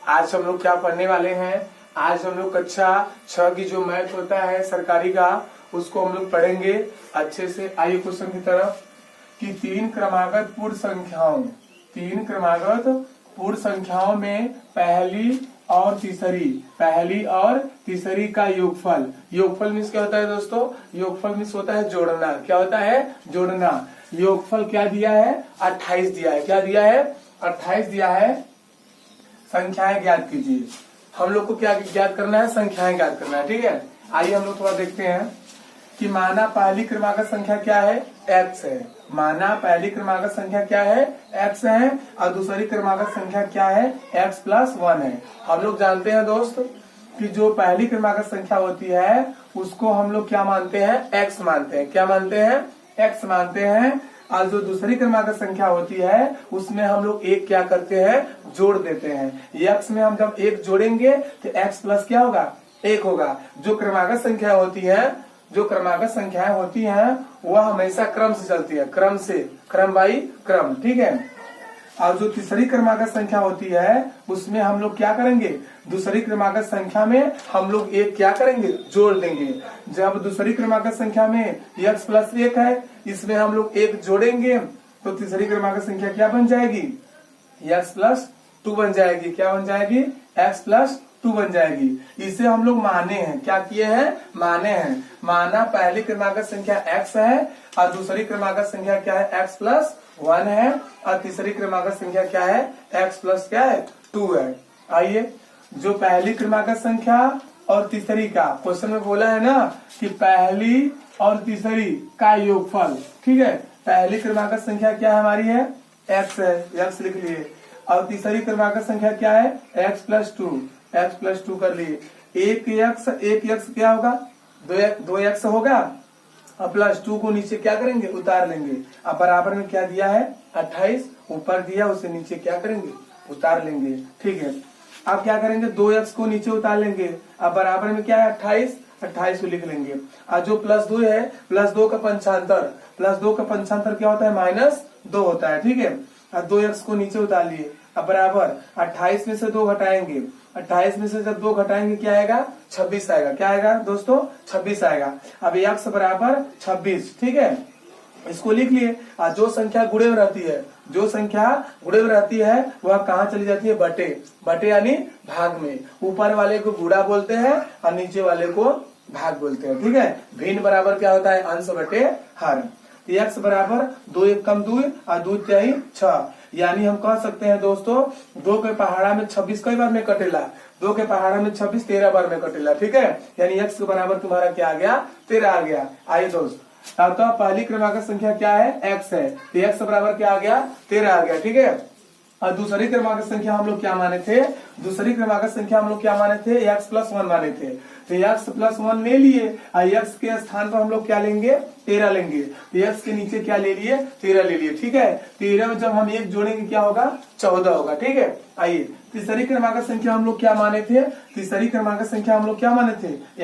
आज हम लोग क्या पढ़ने वाले हैं। आज हम लोग कक्षा 6 की जो मैथ होता है सरकारी का, उसको हम लोग पढ़ेंगे अच्छे से। आइए क्वेश्चन की तरफ कि तीन क्रमागत पूर्ण संख्याओं में पहली और तीसरी का योगफल मीन्स क्या होता है दोस्तों? योगफल मीन्स होता है जोड़ना। क्या होता है? जोड़ना। योगफल क्या दिया है? 28 दिया है। क्या दिया है? 28 दिया है। संख्याएं ज्ञात कीजिए। हम लोग को क्या ज्ञात करना है? संख्याएं ज्ञात करना है। ठीक है, आइए हम लोग थोड़ा देखते हैं कि माना पहली क्रमागत संख्या क्या है? x है। माना पहली क्रमागत संख्या क्या है? x है और दूसरी क्रमागत संख्या क्या है? x+1 है। हम लोग जानते हैं दोस्त कि जो पहली क्रमागत संख्या होती है उसको हम लोग क्या मानते हैं? x मानते हैं। क्या मानते हैं? x मानते हैं। और जो दूसरी क्रमागत संख्या होती है उसमें हम लोग एक क्या करते हैं? जोड़ देते हैं। x में हम जब एक जोड़ेंगे तो x प्लस क्या होगा? 1 होगा। जो क्रमागत संख्याएं होती हैं वह हमेशा क्रम से चलती है, क्रम बाई क्रम। ठीक है, और जो तीसरी क्रमागत संख्या होती है उसमें हम लोग क्या करेंगे? दूसरी क्रमागत संख्या में हम लोग एक क्या करेंगे? जोड़ देंगे। जब दूसरी क्रमागत संख्या में x+1 है, इसमें हम लोग एक जोड़ेंगे तो तीसरी क्रमागत संख्या क्या बन जाएगी? x+2 बन जाएगी। क्या बन जाएगी? x+2 बन जाएगी। इसे हम लोग माने हैं। क्या किए हैं? माने हैं। माना पहली क्रमागत संख्या x है और दूसरी क्रमागत संख्या क्या है? x+1 है और तीसरी क्रमागत संख्या क्या है? x+2 है। आइए, जो पहली क्रमागत संख्या और तीसरी का क्वेश्चन में बोला है ना कि पहली और तीसरी का योगफल। ठीक है, पहली क्रमागत संख्या क्या है हमारी? है x है, x लिख लिए। और तीसरी क्रमागत संख्या क्या है? x+2 कर लिए। एक x क्या होगा? 2x होगा और +2 को नीचे क्या करेंगे? उतार लेंगे। अब बराबर में क्या दिया है? 28 ऊपर दिया, उसे नीचे क्या करेंगे? उतार लेंगे। ठीक है, अब क्या करेंगे? 2x को नीचे उतार लेंगे। अब बराबर में क्या है? 28 को लिख लेंगे। और जो +2 है, +2 का पंचांतर क्या होता है? -2 होता है। ठीक है, और 2x को नीचे उतार लिए। अब बराबर 28 में से 2 घटाएंगे। 28 में से जब 2 घटाएंगे क्या आएगा? 26 आएगा। क्या आएगा दोस्तों? 26 आएगा। अब x बराबर 26। ठीक है, इसको लिख लिए। और जो संख्या गुणे में रहती है वह कहाँ चली जाती है? बटे यानी भाग में। ऊपर वाले को गुणा बोलते हैं और नीचे वाले को भाग बोलते हैं। ठीक है, भिन्न बराबर क्या होता है? अंश बटे हर। x बराबर 2 1 कम 2 और 2 3 6, यानी हम कह सकते हैं दोस्तों 2 के पहाड़ा में 26 कई बार में कटेला? 2 के पहाड़ा में 26 13 बार में कटेला। ठीक है, यानी x के बराबर तुम्हारा क्या आ गया? 13 आ गया। आइए दोस्त, अब तो पहली क्रमागत संख्या क्या है? x है, तो x बराबर क्या आ गया? 13 आ गया। ठीक है, और दूसरी क्रमागत संख्या हम लोग क्या माने थे? x+1 माने थे। तो x+1 ले लिए और x के स्थान पर हम लोग क्या लेंगे? 13 लेंगे। तो x के नीचे क्या ले लिए? 13 ले लिए। ठीक है, 13 में जब हम एक जोड़ेंगे क्या होगा? 14 होगा। ठीक है, आइए तीसरी क्रमागत संख्या हम लोग क्या माने थे?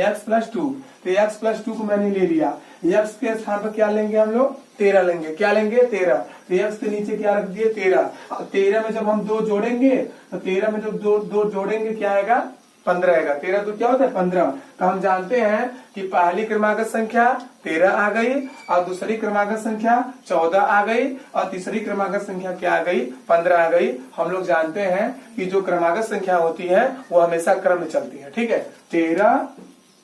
x+2। तो x+2 को मैंने ले लिया। x के स्थान पर क्या लेंगे हम लोग? 13 लेंगे। क्या लेंगे? 13। तो x के नीचे क्या रख दिए? 13। 13 में जब हम 2 जोड़ेंगे तो 13 में जब 2 जोड़ेंगे क्या आएगा? 15 आएगा। 13 तो क्या होता है? 15। तो हम जानते हैं कि पहली क्रमागत संख्या 13 आ गई और दूसरी क्रमागत संख्या 14 आ गई और तीसरी क्रमागत संख्या क्या आ गई? 15 आ गई। हम लोग जानते हैं कि जो क्रमागत संख्या होती है वो हमेशा क्रम में चलती है। ठीक है, 13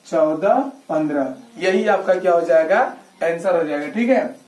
14 15, यही आपका क्या हो जाएगा? आंसर हो जाएगा। ठीक है।